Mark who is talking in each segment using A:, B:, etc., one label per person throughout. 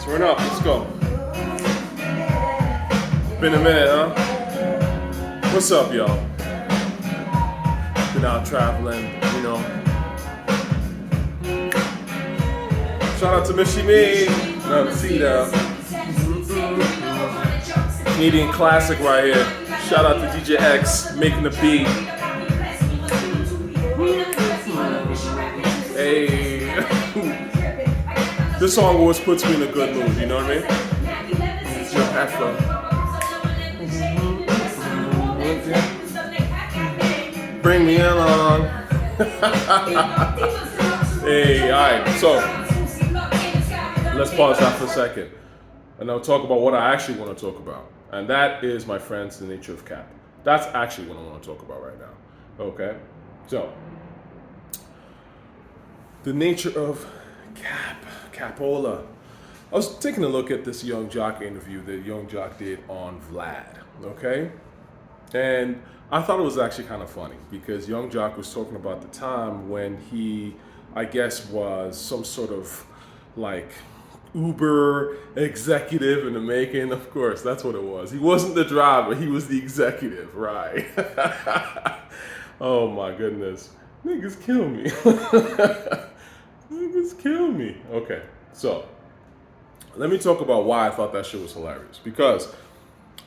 A: Turn up, let's go. Been a minute, huh? What's up, y'all? Been out traveling, you know. Shout out to Michie Mee. No, see that. Canadian classic right here. Shout out to DJ X making the beat. Hey. This song always puts me in a good mood, you know what I mean? It's your Afro. Bring me along. Hey, alright, so let's pause that for a second. And I'll talk about what I actually want to talk about. And that is, my friends, the nature of cap. That's actually what I want to talk about right now. Okay? So, the nature of capola. I was taking a look at this Young Jock interview that Young Jock did on Vlad, okay? And I thought it was actually kind of funny because Young Jock was talking about the time when he, I guess, was some sort of like Uber executive in the making. Of course, that's what it was. He wasn't the driver, he was the executive, right? Oh my goodness. Niggas kill me. Niggas kill me. Okay, so let me talk about why I thought that shit was hilarious. Because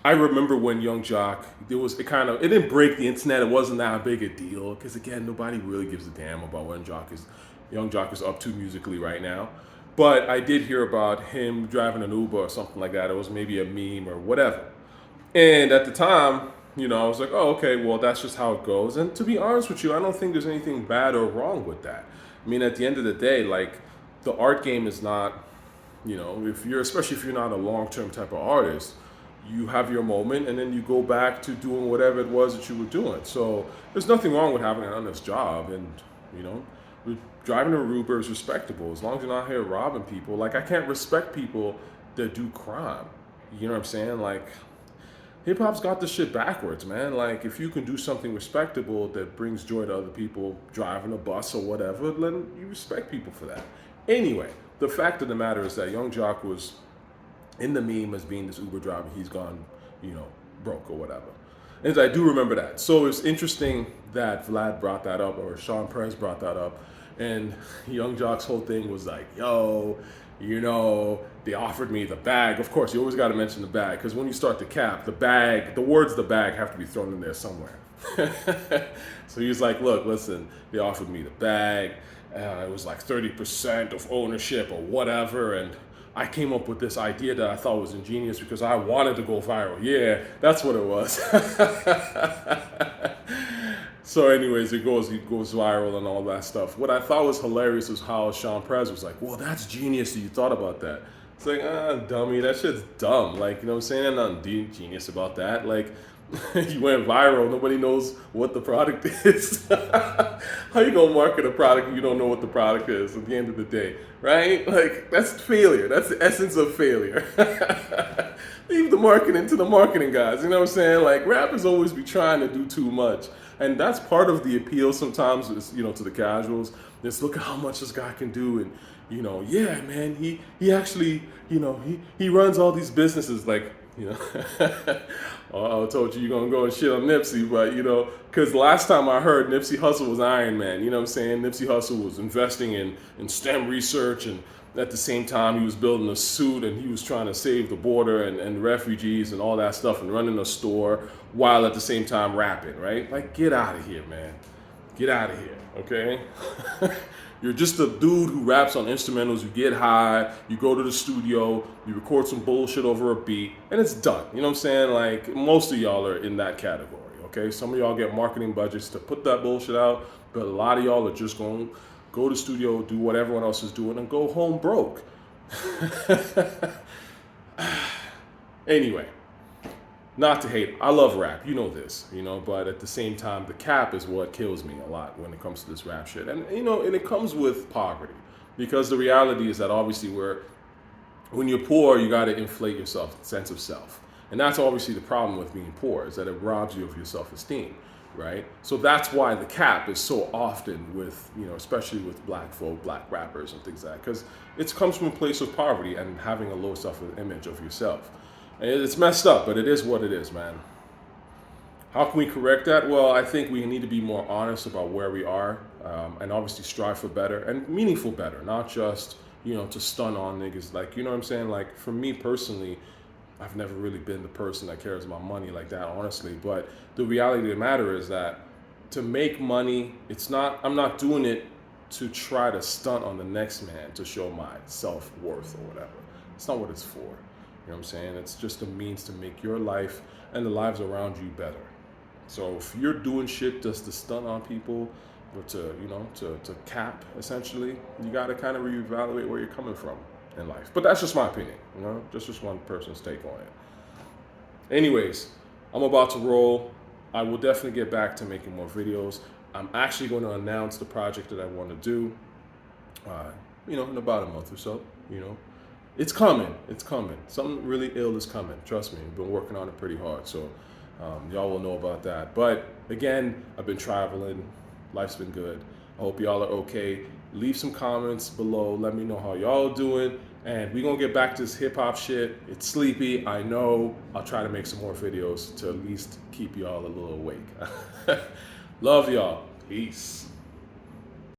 A: I remember when Young Jock, it didn't break the internet. It wasn't that big a deal. Because again, nobody really gives a damn about what Young Jock is up to musically right now. But I did hear about him driving an Uber or something like that. It was maybe a meme or whatever. And at the time, you know, I was like, oh, okay, well, that's just how it goes. And to be honest with you, I don't think there's anything bad or wrong with that. I mean, at the end of the day, like, the art game is not, you know, especially if you're not a long-term type of artist, you have your moment and then you go back to doing whatever it was that you were doing. So there's nothing wrong with having an honest job, and, you know, driving a Uber is respectable as long as you're not here robbing people. Like, I can't respect people that do crime. You know what I'm saying? Like, hip-hop's got this shit backwards, man. Like, if you can do something respectable that brings joy to other people, driving a bus or whatever, then you respect people for that. Anyway, the fact of the matter is that Young Jock was in the meme as being this Uber driver. He's gone, you know, broke or whatever. And I do remember that. So it's interesting that Vlad brought that up, or Sean Perez brought that up. And Young Jock's whole thing was like, yo, you know, they offered me the bag. Of course, you always got to mention the bag, because when you start to cap, the words the bag have to be thrown in there somewhere. So he was like, look, listen, they offered me the bag. It was like 30% of ownership or whatever. And I came up with this idea that I thought was ingenious because I wanted to go viral. Yeah, that's what it was. So anyways, it goes viral and all that stuff. What I thought was hilarious was how Sean Perez was like, well, that's genius that you thought about that. It's like, dummy, that shit's dumb. Like, you know what I'm saying? There's nothing genius about that. Like, you went viral, nobody knows what the product is. How you gonna market a product if you don't know what the product is at the end of the day, right? Like, that's failure. That's the essence of failure. Leave the marketing to the marketing guys, you know what I'm saying? Like, rappers always be trying to do too much. And that's part of the appeal sometimes, is, you know, to the casuals. Just look at how much this guy can do, and, you know, yeah, man, he actually, you know, he runs all these businesses, like, you know. I told you you're gonna go and shit on Nipsey, but, you know, because last time I heard Nipsey Hussle was Iron Man, you know what I'm saying? Nipsey Hussle was investing in STEM research, and at the same time he was building a suit, and he was trying to save the border and refugees and all that stuff, and running a store while at the same time rapping, right? Like, get out of here, man. Get out of here, okay? You're just a dude who raps on instrumentals. You get high, you go to the studio, you record some bullshit over a beat, and it's done. You know what I'm saying? Like, most of y'all are in that category, okay? Some of y'all get marketing budgets to put that bullshit out, but a lot of y'all are just going to go to the studio, do what everyone else is doing, and go home broke. Anyway, not to hate, I love rap, you know this, you know, but at the same time, the cap is what kills me a lot when it comes to this rap shit. And, you know, and it comes with poverty, because the reality is that obviously when you're poor, you got to inflate your sense of self. And that's obviously the problem with being poor, is that it robs you of your self-esteem. right? So that's why the cap is so often with, especially with black folk, black rappers and things like that, because it comes from a place of poverty and having a low self-image of yourself. And it's messed up, but it is what it is, man. How can we correct that? Well, I think we need to be more honest about where we are, and obviously strive for better and meaningful better, not just, to stun on niggas. Like, you know what I'm saying? Like, for me personally, I've never really been the person that cares about money like that, honestly. But the reality of the matter is that to make money, I'm not doing it to try to stunt on the next man to show my self-worth or whatever. It's not what it's for. You know what I'm saying? It's just a means to make your life and the lives around you better. So if you're doing shit just to stunt on people or to cap, essentially, you got to kind of reevaluate where you're coming from in life. But that's just my opinion, just one person's take on it. Anyways, I'm about to roll. I will definitely get back to making more videos. I'm actually going to announce the project that I want to do, in about a month or so, It's coming. It's coming. Something really ill is coming. Trust me. I've been working on it pretty hard. So y'all will know about that. But again, I've been traveling. Life's been good. I hope y'all are okay. Leave some comments below. Let me know how y'all are doing. And we're going to get back to this hip hop shit. It's sleepy. I know. I'll try to make some more videos to at least keep y'all a little awake. Love y'all. Peace.